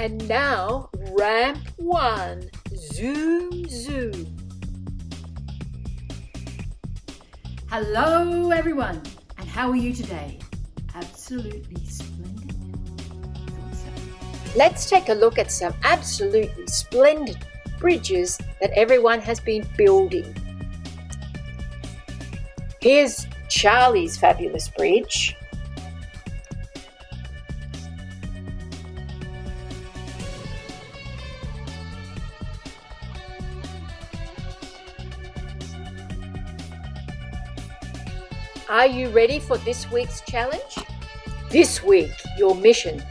And now, ramp 1, zoom, zoom. Hello everyone, and how are you today? Absolutely splendid? Thought so. Let's take a look at some absolutely splendid bridges that everyone has been building. Here's Charlie's fabulous bridge. Are you ready for this week's challenge? This week, your mission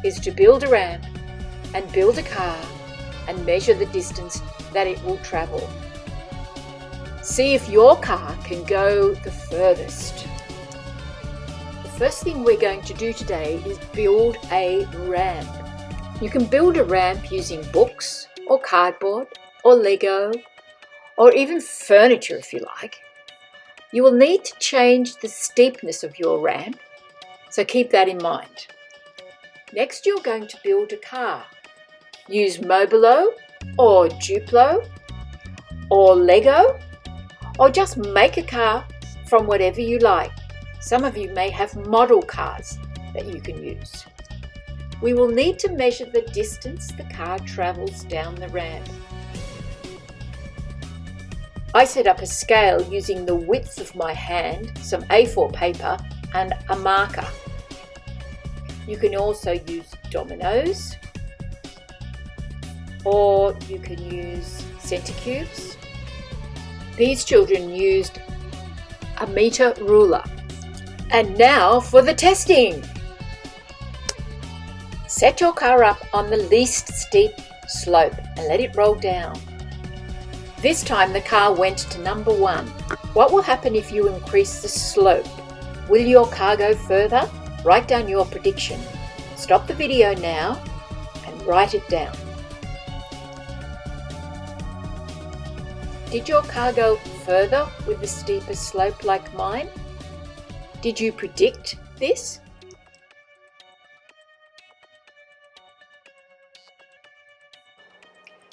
is to build a ramp and build a car and measure the distance that it will travel. See if your car can go the furthest. The first thing we're going to do today is build a ramp. You can build a ramp using books or cardboard or Lego or even furniture if you like. You will need to change the steepness of your ramp, so keep that in mind. Next, you're going to build a car. Use Mobilo or Duplo or Lego, or just make a car from whatever you like. Some of you may have model cars that you can use. We will need to measure the distance the car travels down the ramp. I set up a scale using the width of my hand, some A4 paper and a marker. You can also use dominoes, or you can use center cubes. These children used a meter ruler. And now for the testing. Set your car up on the least steep slope and let it roll down. This time the car went to number 1. What will happen if you increase the slope? Will your car go further? Write down your prediction. Stop the video now and write it down. Did your car go further with the steeper slope like mine? Did you predict this?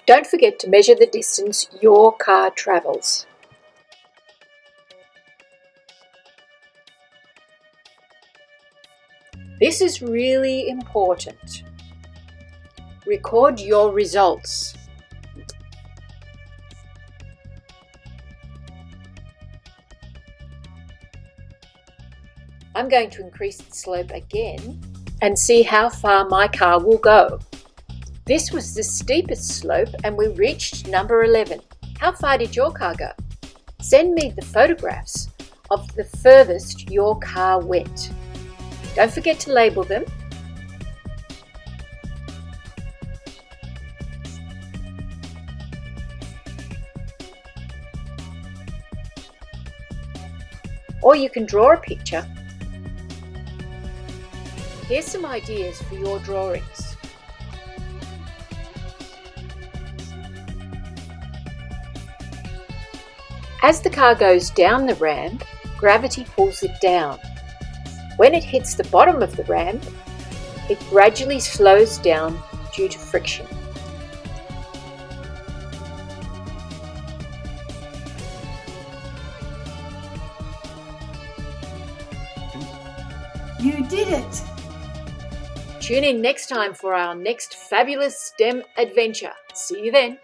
Don't forget to measure the distance your car travels. This is really important. Record your results. I'm going to increase the slope again and see how far my car will go. This was the steepest slope and we reached number 11. How far did your car go? Send me the photographs of the furthest your car went. Don't forget to label them. Or you can draw a picture. Here's some ideas for your drawings. As the car goes down the ramp, gravity pulls it down. When it hits the bottom of the ramp, it gradually slows down due to friction. You did it! Tune in next time for our next fabulous STEM adventure. See you then.